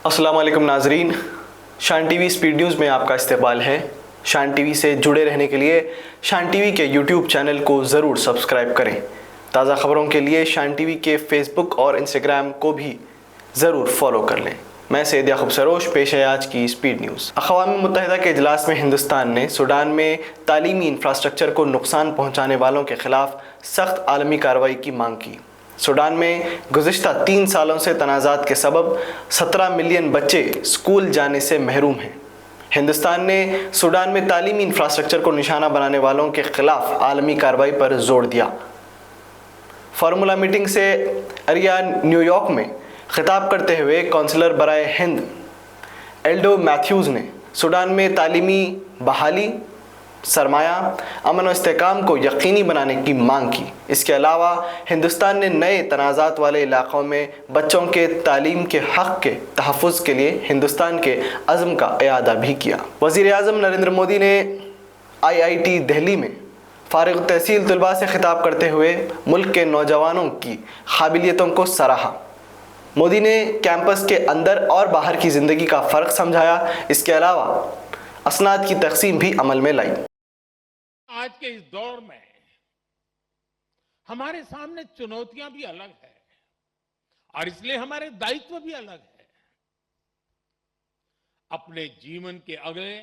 अस्सलाम वालेकुम नाजरीन, शान टीवी स्पीड न्यूज़ में आपका इस्तकबाल है। शान टीवी से जुड़े रहने के लिए शान टीवी के यूट्यूब चैनल को ज़रूर सब्सक्राइब करें। ताज़ा खबरों के लिए शान टीवी के फेसबुक और इंस्टाग्राम को भी ज़रूर फॉलो कर लें। मैं सैयद याकूब सरोश, पेश है आज की स्पीड न्यूज़। अक़वाम मुत्तहिदा के इजलास में हिंदुस्तान ने सूडान में तालीमी इंफ्रास्ट्रक्चर को नुकसान पहुँचाने वालों के ख़िलाफ़ सख्त आलमी कार्रवाई की मांग की। सूडान में गुज़िश्ता 3 सालों से तनाज़ात के सबब 17 मिलियन बच्चे स्कूल जाने से महरूम हैं। हिंदुस्तान ने सूडान में तालीमी इंफ्रास्ट्रक्चर को निशाना बनाने वालों के ख़िलाफ़ आलमी कार्रवाई पर जोर दिया। फार्मूला मीटिंग से अरिया न्यूयॉर्क में खिताब करते हुए कौंसलर बराए हिंद एल्डो मैथ्यूज़ ने सूडान में तालीमी बहाली, सरमाया, अमन और इस्तेहकाम को यकीनी बनाने की मांग की। इसके अलावा हिंदुस्तान ने नए तनाज़ात वाले इलाक़ों में बच्चों के तालीम के हक़ के तहफ़्फ़ुज़ के लिए हिंदुस्तान के अज़्म का इआदा भी किया। वज़ीर-ए-आज़म नरेंद्र मोदी ने IIT दिल्ली में फ़ारिग़ तहसील तलबा से खिताब करते हुए मुल्क के नौजवानों की काबिलियतों को सराहा। मोदी ने कैंपस के अंदर और बाहर की ज़िंदगी का फ़र्क समझाया। इसके अलावा असनाद की तक़सीम भी अमल में लाई। आज के इस दौर में हमारे सामने चुनौतियां भी अलग है और इसलिए हमारे दायित्व भी अलग है। अपने जीवन के अगले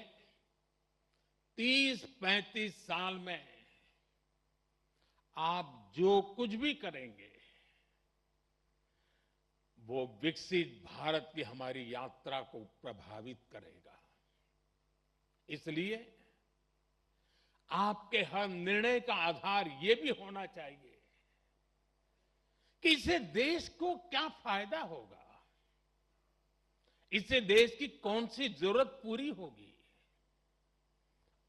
30-35 साल में आप जो कुछ भी करेंगे वो विकसित भारत की हमारी यात्रा को प्रभावित करेगा। इसलिए आपके हर निर्णय का आधार ये भी होना चाहिए कि इससे देश को क्या फायदा होगा, इससे देश की कौन सी जरूरत पूरी होगी।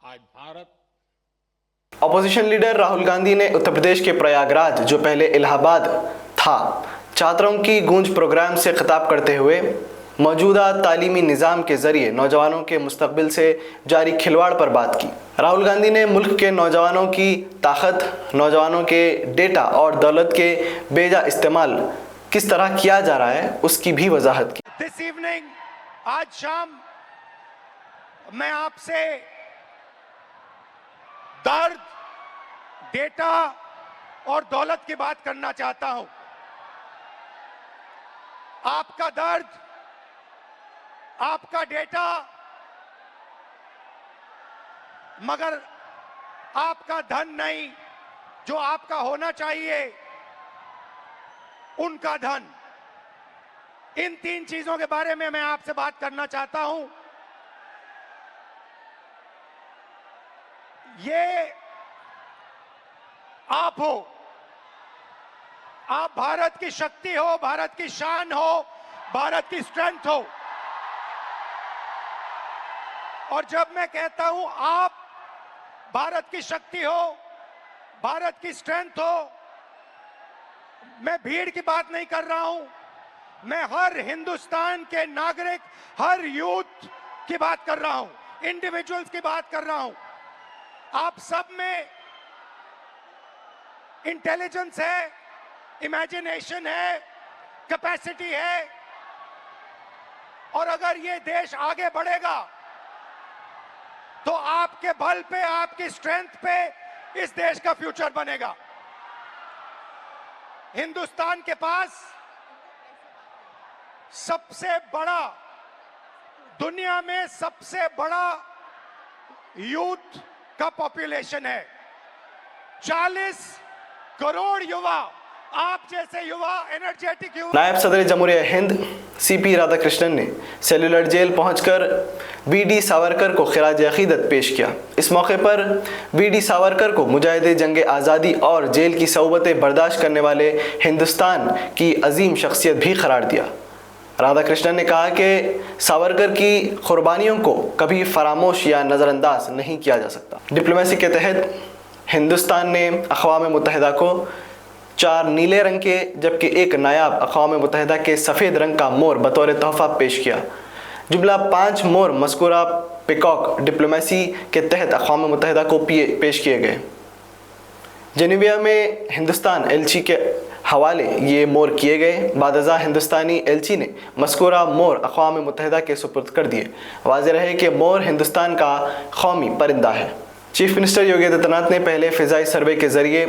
आज भारत अपोजिशन लीडर राहुल गांधी ने उत्तर प्रदेश के प्रयागराज, जो पहले इलाहाबाद था, छात्रों की गूंज प्रोग्राम से खिताब करते हुए मौजूदा तालीमी निज़ाम के ज़रिए नौजवानों के मुस्तकबिल से जारी खिलवाड़ पर बात की। राहुल गांधी ने मुल्क के नौजवानों की ताकत, नौजवानों के डेटा और दौलत के बेजा इस्तेमाल किस तरह किया जा रहा है उसकी भी वजाहत की। दिस इवनिंग, आज शाम मैं आपसे दर्द, डेटा और दौलत की बात करना चाहता हूं। आपका दर्द, आपका डेटा, मगर आपका धन नहीं, जो आपका होना चाहिए, उनका धन। इन 3 चीजों के बारे में मैं आपसे बात करना चाहता हूं। ये आप हो, आप भारत की शक्ति हो, भारत की शान हो, भारत की स्ट्रेंथ हो। और जब मैं कहता हूं आप भारत की शक्ति हो, भारत की स्ट्रेंथ हो, मैं भीड़ की बात नहीं कर रहा हूं, मैं हर हिंदुस्तान के नागरिक, हर यूथ की बात कर रहा हूं, इंडिविजुअल्स की बात कर रहा हूं। आप सब में इंटेलिजेंस है, इमेजिनेशन है, कैपेसिटी है, और अगर ये देश आगे बढ़ेगा तो आपके बल पे, आपकी स्ट्रेंथ पे इस देश का फ्यूचर बनेगा। हिंदुस्तान के पास सबसे बड़ा, दुनिया में सबसे बड़ा यूथ का पॉपुलेशन है। 40 करोड़ युवा, आप जैसे युवा, एनर्जेटिक युवा। नायब सदर जमहूरिया हिंद CP राधाकृष्णन ने सेलुलर जेल पहुंचकर VD सावरकर को खिराज अकीदत पेश किया। इस मौके पर VD सावरकर को मुजाहिदे जंग आज़ादी और जेल की सऊबतें बर्दाश्त करने वाले हिंदुस्तान की अजीम शख्सियत भी करार दिया। राधाकृष्णन ने कहा कि सावरकर की कुर्बानियों को कभी फरामोश या नज़रअंदाज नहीं किया जा सकता। डिप्लोमेसी के तहत हिंदुस्तान ने अक़वाम मुत्तहिदा को 4 नीले रंग के जबकि एक नायाब अक़वाम मुत्तहिदा के सफ़ेद रंग का मोर बतौर तोहफ़ा पेश किया। जुमला 5 मोर मज़कूरा पिकॉक डिप्लोमेसी के तहत अक़वाम मुत्तहिदा को पेश किए गए। जेनेवा में हिंदुस्तान एलची के हवाले ये मोर किए गए। बादजा हिंदुस्तानी एलची ने मस्कूरा मोर अक़वाम मुत्तहिदा के सुपुर्द कर दिए। वाज़ेह रहे कि मोर हिंदुस्तान का कौमी परिंदा है। चीफ मिनिस्टर योगी आदित्यनाथ ने पहले फ़िज़ाई सर्वे के ज़रिए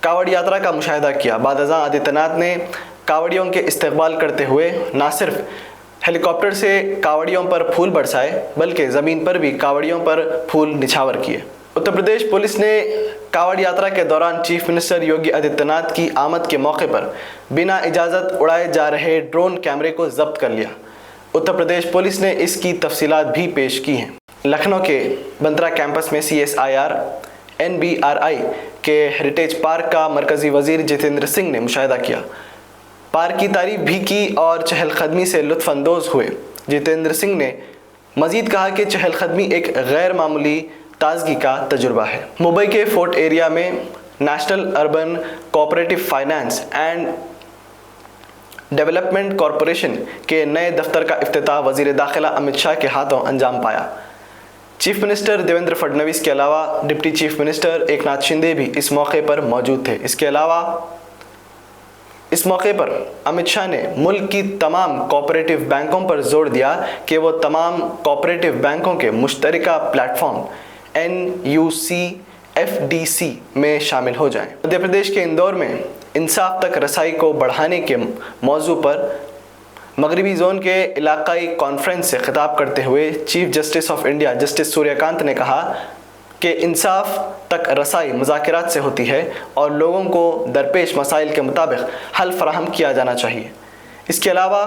कावड़ यात्रा का मुशाहिदा किया। बादजा आदित्यनाथ ने कावड़ियों के इस्तकबाल करते हुए ना सिर्फ हेलीकॉप्टर से कावड़ियों पर फूल बरसाए बल्कि ज़मीन पर भी कावड़ियों पर फूल निछावर किए। उत्तर प्रदेश पुलिस ने कावड़ यात्रा के दौरान चीफ मिनिस्टर योगी आदित्यनाथ की आमद के मौके पर बिना इजाज़त उड़ाए जा रहे ड्रोन कैमरे को जब्त कर लिया। उत्तर प्रदेश पुलिस ने इसकी तफसीलात भी पेश की हैं। लखनऊ के बंतरा कैंपस में CSIR NBRI के हेरिटेज पार्क का मरकज़ी वज़ीर जितेंद्र सिंह ने मुशाहिदा किया। पार्क की तारीफ भी की और चहलकदमी से लुत्फ़अंदोज़ हुए। जितेंद्र सिंह ने मज़ीद कहा कि चहलकदमी एक गैर मामूली ताजगी का तजुर्बा है। मुंबई के फोर्ट एरिया में national urban cooperative finance and development corporation के नए दफ्तर का इफ्तिताह वज़ीर दाखिला अमित शाह के हाथों अंजाम पाया। चीफ मिनिस्टर देवेंद्र फडणवीस के अलावा deputy chief minister Eknath Shinde भी इस मौके पर मौजूद थे। इसके अलावा इस मौके पर अमित शाह ने मुल्क की तमाम कोऑपरेटिव बैंकों पर जोर दिया कि वो तमाम कोऑपरेटिव बैंकों के मुश्तरका प्लेटफॉर्म NUCFDC में शामिल हो जाएं। मध्य प्रदेश के इंदौर में इंसाफ तक रसाई को बढ़ाने के मौजू पर मगरबी जोन के इलाकाई कॉन्फ्रेंस से खिताब करते हुए chief justice of India justice Suryakant ने कहा कि इंसाफ तक रसाई मुज़ाकरात से होती है और लोगों को दरपेश मसाइल के मुताबिक हल फराहम किया जाना चाहिए। इसके अलावा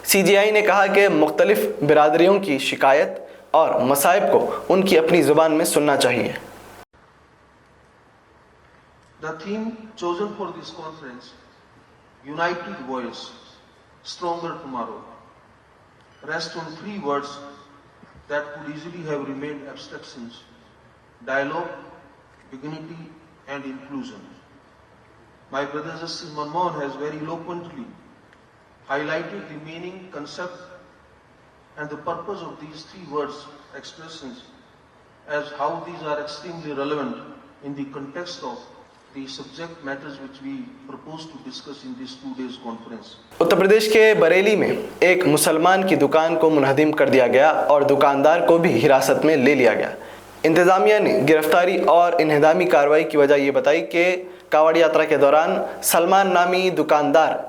CJI ने कहा कि मुख्तलिफ बिरादरियों की शिकायत और मसाइब को उनकी अपनी ज़ुबान में सुनना चाहिए। The theme chosen for this conference, United Voice, Stronger Tomorrow, rests on three words that could easily have remained abstractions: dialogue, dignity, and inclusion. My brother Justice Manmohan has very eloquently highlighted the meaning, concept, and the purpose of these three words expressions, as how these are extremely relevant in the context of the subject matters which we propose to discuss in this 2 days conference. Uttar Pradesh के बरेली में एक मुसलमान की दुकान को मुनहदिम कर दिया गया और दुकानदार को भी हिरासत में ले लिया गया। इंतज़ामिया ने गिरफ्तारी और इन्हदामी कार्रवाई की वजह ये बताई कि कावड़ यात्रा के दौरान सलमान नामी दुकानदार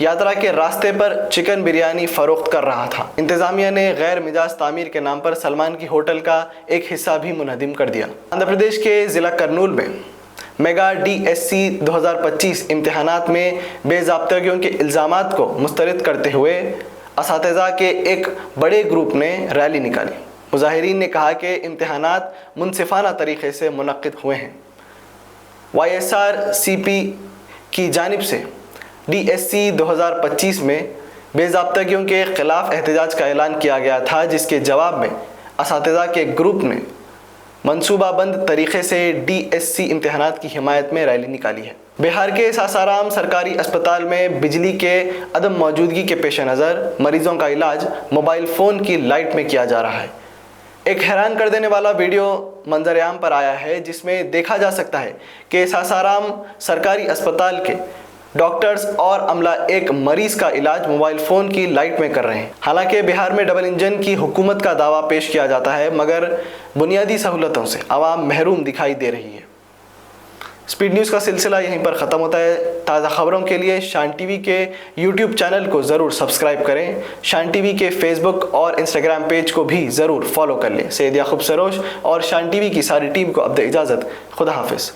यात्रा के रास्ते पर चिकन बिरयानी फरोख्त कर रहा था। इंतज़ामिया ने गैर मिजाज तामीर के नाम पर सलमान की होटल का एक हिस्सा भी मुनहदिम कर दिया। आंध्र प्रदेश के ज़िला करनूल में मेगा DSC 2025 इम्तिहानात में बेज़ाब्तगियों के इल्ज़ामात को मुस्तरद करते हुए असातिज़ा के एक बड़े ग्रुप ने रैली निकाली। मुज़ाहिरीन ने कहा कि इम्तिहानात मुनसिफाना तरीक़े से मुनक़्क़िद हुए हैं। YSRCP की जानिब से DSC 2025 में बेज़ाब्तगियों के ख़िलाफ़ एहतजाज का ऐलान किया गया था, जिसके जवाब में असातिज़ा के ग्रुप ने मनसूबाबंद तरीक़े से DSC इम्तिहानात की हिमायत में रैली निकाली है। बिहार के सासाराम सरकारी अस्पताल में बिजली के अदम मौजूदगी के पेश नज़र मरीज़ों का इलाज मोबाइल फ़ोन की लाइट में किया जा रहा है। एक हैरान कर देने वाला वीडियो मंजर-ए-आम पर आया है, जिसमें देखा जा सकता है कि सासाराम सरकारी अस्पताल के डॉक्टर्स और अमला एक मरीज़ का इलाज मोबाइल फ़ोन की लाइट में कर रहे हैं। हालांकि बिहार में डबल इंजन की हुकूमत का दावा पेश किया जाता है, मगर बुनियादी सहूलतों से आवाम महरूम दिखाई दे रही है। स्पीड न्यूज़ का सिलसिला यहीं पर ख़त्म होता है। ताज़ा खबरों के लिए शान टीवी के यूट्यूब चैनल को ज़रूर सब्सक्राइब करें। शान टीवी के फेसबुक और इंस्टाग्राम पेज को भी ज़रूर फॉलो कर लें। सैयद याकूब सरोश और शान टीवी की सारी टीम को अब दे इजाज़त। खुदा हाफिज़।